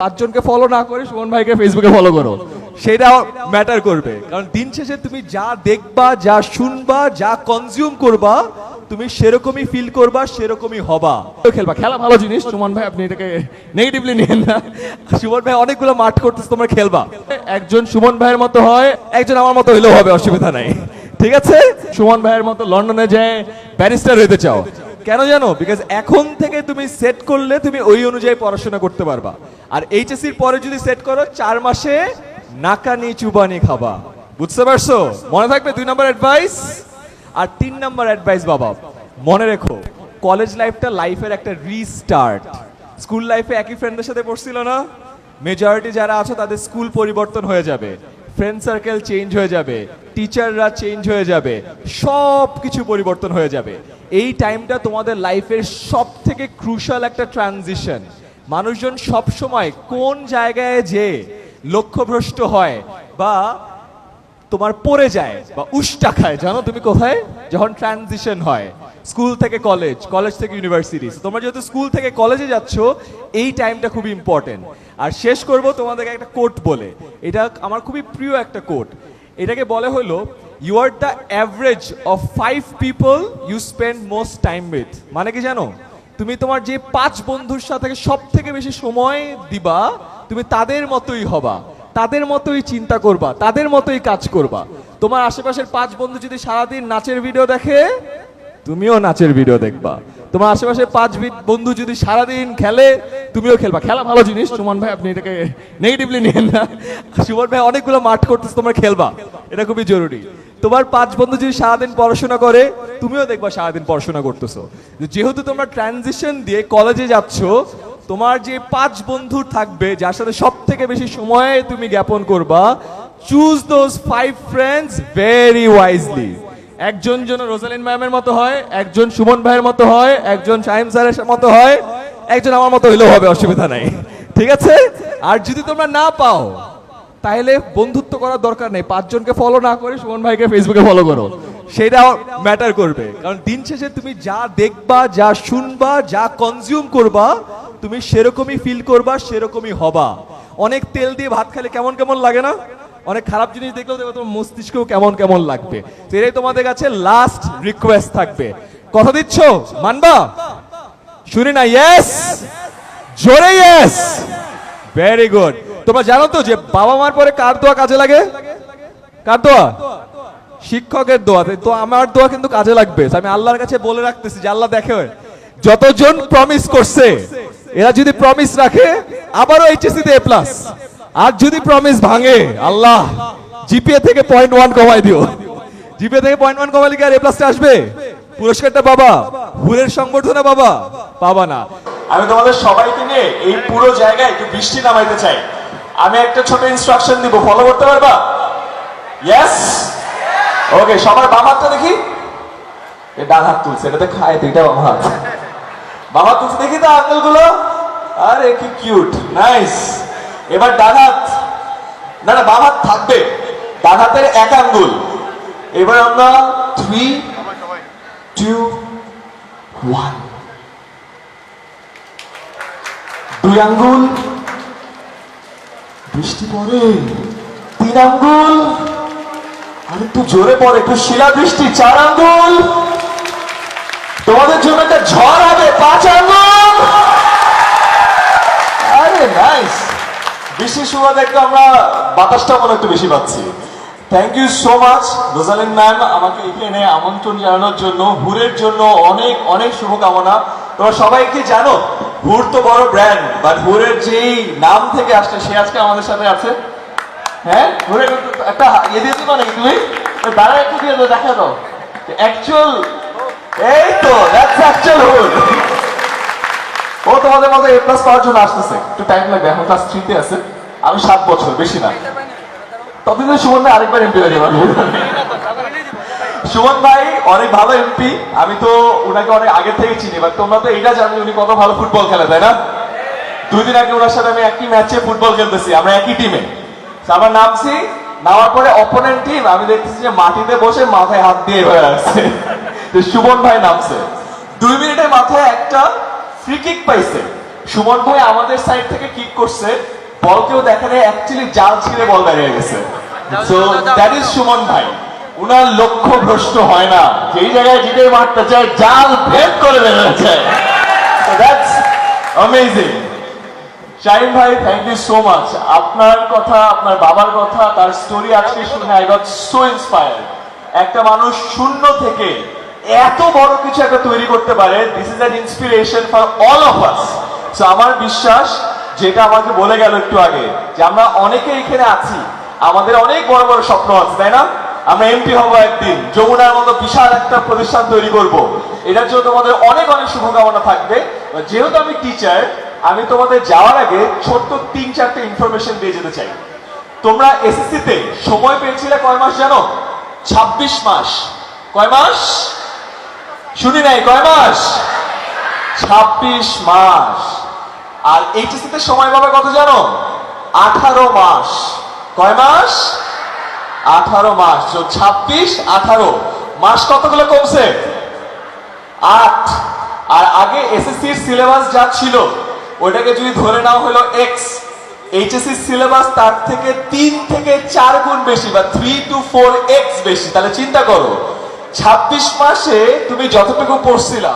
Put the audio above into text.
পাঁচজনকে ফলো না করে সুমন ভাইকে ফেসবুকে ফলো করো, সেটা ম্যাটার করবে। কারণ দিন শেষে তুমি যা দেখবা, যা শুনবা, যা কনজিউম করবা, তুমি সেরকমই ফিল করবা, সেরকমই হবা। খেলবা, খেলা ভালো জিনিস সুমন ভাই, আপনি এটাকে নেগেটিভলি নিয়েন না। সুমন ভাই অনেকগুলো মাঠ করতেছে, তোমরা খেলবা। একজন সুমন ভাইয়ের মতো হয়, একজন আমার মতো হইলেও হবে, অসুবিধা নাই, ঠিক আছে? সুমন ভাইয়ের মতো লন্ডনে যায় ব্যারিস্টার হইতে চাও, কেন জানো? বিকজ এখন থেকে তুমি সেট করলে তুমি ওই অনুযায়ী পড়াশোনা করতে পারবা। আর এইচএসসির পরে যদি সেট করো 4 মাসে নাকানি চুবানি খাবা, বুঝতে পারছো? মনে থাকবে 2 নম্বর অ্যাডভাইস। আর 3 নম্বর অ্যাডভাইস বাবা, মনে রেখো কলেজ লাইফটা লাইফের একটা রিস্টার্ট। স্কুল লাইফে একই ফ্রেন্ডদের সাথে পড়ছিল না? মেজরিটি যারা আছো তাদের স্কুল পরিবর্তন হয়ে যাবে, ফ্রেন্ড সার্কেল চেঞ্জ হয়ে যাবে, টিচাররা চেঞ্জ হয়ে যাবে, সব কিছু পরিবর্তন হয়ে যাবে। এই টাইমটা তোমাদের লাইফের সব থেকে ক্রুশাল একটা ট্রানজিশন। মানুষজন সব সময় কোন জায়গায় যে লক্ষ্যভ্রষ্ট হয় বা তোমার পড়ে যায় বা উষ্টা খায়, জানো তুমি কোথায়? যখন ট্রানজিশন হয় স্কুল থেকে কলেজ, কলেজ থেকে ইউনিভার্সিটি। তোমরা যেহেতু স্কুল থেকে কলেজে যাচ্ছ, এই টাইমটা খুবই ইম্পর্টেন্ট। আর শেষ করব তোমাদেরকে একটা কোট বলে, এটা আমার খুবই প্রিয় একটা কোট। এটাকে বলে হলো, you are the average of 5 people you spend most time with. মানে কি জানো? তুমি তোমার যে 5 বন্ধুর সাথে সব থেকে বেশি সময় দিবা, তুমি তাদের মতোই হবা, তাদের মতোই চিন্তা করবা, তাদের মতোই কাজ করবা। তোমার আশেপাশের 5 বন্ধু যদি সারাদিন নাচের ভিডিও দেখে, তুমিও নাচের ভিডিও দেখবা। তোমার আশেপাশে 5 বন্ধু যদি সারাদিন খেলে, তুমিও খেলবা। খেলা ভালো জিনিস সুমন ভাই, আপনি এটাকে নেগেটিভলি নিয়েন না। সুমন ভাই অনেকগুলো মাঠ করতেছে, তোমরা খেলবা, এটা খুবই জরুরি। তোমার 5 বন্ধু যদি সারাদিন পড়াশোনা করে, তুমিও দেখবা সারাদিন পড়াশোনা করতেছো। যেহেতু তোমরা ট্রানজিশন দিয়ে কলেজে যাচ্ছ, তোমার যে 5 বন্ধু থাকবে যার সাথে সব থেকে বেশি সময় তুমি জ্ঞাপন করবা, choose those 5 friends very wisely. একজন যেন রোজালিন ম্যামের মতো হয়, একজন সুমন ভাইয়ের মতো হয়, একজন শাহিম স্যারের মতো হয়, একজন আমার মতো হইলেও হবে, অসুবিধা নাই, ঠিক আছে? আর যদি তোমরা না পাও, তাহলে বন্ধুত্ব করার দরকার নেই। 5 জনকে ফলো না করে সুমন ভাইকে ফেসবুকে ফলো করো, সেটা ম্যাটার করবে। কারণ দিন শেষে তুমি যা দেখবা, যা শুনবা, যা কনজিউম করবা, তুমি সেরকমই ফিল করবা, সেরকমই হবা। অনেক তেল দিয়ে ভাত খেলে কেমন কেমন লাগে না? অনেক খারাপ জিনিস দেখলেও দেখো তোমার মস্তিষ্কেও কেমন কেমন লাগবে। তো এটাই তোমাদের কাছে লাস্ট রিকোয়েস্ট থাকবে। কথা দিচ্ছ? মানবা? শুনি না ইয়েস, জোরে ইয়েস। Very good. তোমরা জানো তো যে বাবা মার পরে কার দোয়া কাজে লাগে? কার দোয়া? শিক্ষকের দোয়া। তো আমার দোয়া কিন্তু কাজে লাগবে। আমি আল্লাহর কাছে বলে রাখতেছি যে আল্লাহ দেখে, যতজন প্রমিস করছে এরা যদি প্রমিস রাখে, আবারও এইচএসসি তে A+। আর যদি প্রমিস ভাঙে, আল্লাহ জিপিএ থেকে 0.1 কমাই দিও। জিপিএ থেকে 0.1 কমালে কি আর A+ আসবে? পুরস্কারটা বাবা, হুরের সংবর্ধনা বাবা পাবা না। আমি তোমাদের সবাইকে নিয়ে এই পুরো জায়গায় একটু বৃষ্টি নামাইতে চাই। আমি একটা ছোট ইনস্ট্রাকশন দিব, ফলো করতে পারবা? ইয়েস, ওকে। সবার বাম হাতটা দেখি, ডান হাত তুলছে, এটাতে খায় তো, এটা বাম হাত। বাম হাত তুলছে দেখি তো আঙ্কেল গুলো, আরে কি কিউট, নাইস। এবার ডান হাত, না না বাম হাত থাকবে, ডান হাতের 1 আঙ্গুল। এবার আমরা 3, 2, 1, 2 আঙ্গুল, বৃষ্টি পড়ে, 3 আঙ্গুল, আর একটু জোরে পড়ে, একটু শিলা বৃষ্টি, 4 আঙ্গুল। তোমাদের জন্য একটা ঝড় হবে, 5 আঙ্গুল। আরে নাইস। বৃষ্টির সুবাদ একটু আমরা বাতাসটা মনে একটু বেশি পাচ্ছি। Thank you so much Rosalin ma'am, আমাকে এখানে আমন্ত্রণ জানানোর জন্য। হুরের জন্য অনেক অনেক শুভকামনা। তোমরা সবাই কি জানো, হুর তো বড় ব্র্যান্ড, বাট হুরের যেই নাম থেকে আসছে সে আজকে আমাদের সাথে আছে। হ্যাঁ, হুরের একটা ইয়ে দিয়ে দিবা নাকি তুমি? দাঁড়া একটু দিয়ে দাও, দেখা দাও অ্যাকচুয়াল। এই তো দ্যাটস অ্যাকচুয়াল হুর। ও তোমাদের মতো A+ পাওয়ার জন্য আসতেছে, একটু টাইম লাগবে। এখন ক্লাস 3 তে আছে, আমি 7 বছর, বেশি না। ততদিন সুমন ভাই আরেকবার এমপি হয়ে যাবে। সুমন ভাই অনেক ভালো এমপি, আমি তো ওনাকে অনেক আগে থেকে চিনি। বাট তোমরা তো এটা জানো উনি কত ভালো ফুটবল খেলে, তাই না? 2 দিন আগে ওনার সাথে আমি একই ম্যাচে ফুটবল খেলতেছি, আমরা একই টিমে। আমার নামছি, নামার পরে অপোনেন্ট টিম আমি দেখতেছি যে মাটিতে বসে মাথায় হাত দিয়ে হয়ে আসছে। সুমন ভাই নামছে, 2 মিনিটের মাথায় একটা ফ্রি কিক পাইছে। সুমন ভাই আমাদের সাইড থেকে কিক করছে, বল কেউ দেখে নাই, অ্যাকচুয়ালি জাল ছিঁড়ে বল বেরিয়ে গেছে। সো দ্যাট ইজ সুমন ভাই, উনার লক্ষ্য ভ্রষ্ট হয় না, যেই জায়গায় যেটাই মারতে চায় জাল ভেদ করে বেরোয় যায়। So that's amazing. শাহিন ভাই, থ্যাংক ইউ সো মাচ। আপনার কথা, আপনার বাবার কথা, তার স্টোরি আজকে শুনে আই গট সো ইন্সপায়ার্ড। একটা মানুষ শূন্য থেকে এত বড় কিছু একটা তৈরি করতে পারে, this is an inspiration for all of us. So আমার বিশ্বাস, যেটা আমাকে বলে গেল একটু আগে, যে আমরা অনেকে এখানে আছি, আমাদের অনেক বড় বড় স্বপ্ন আছে, তাই না? আমরা এমপি হবো একদিন, যমুনার মতো বিশাল একটা প্রতিষ্ঠান তৈরি করব। এটার জন্য তোমাদের অনেক অনেক শুভকামনা থাকবে। যেহেতু আমি টিচার, আমি তোমাদের যাওয়ার আগে ছোট্ট 3-4টে ইনফরমেশন দিয়ে যেতে চাই। তোমরা এসএসসিতে সময় পেয়েছিলে কয় মাস জানো? 26 মাস। কয় মাস? শুনি নাই, কয় মাস? 26 মাস। আর এইচএসসিতে সময় পাবে কত জানো? 18 মাস। কয় মাস? 18 মাস। 26, 18 মাস কতগুলো কমছে? 8। আর আগে এসএসসির সিলেবাস যা ছিল ওইটাকে যদি ধরে নাও হলো এক্স, এইচএসসি সিলেবাস তার থেকে 3 থেকে 4 গুণ বেশি, বা 3 to 4x বেশি। তাহলে চিন্তা করো, 26 মাসে তুমি যতটুকু পড়ছিলা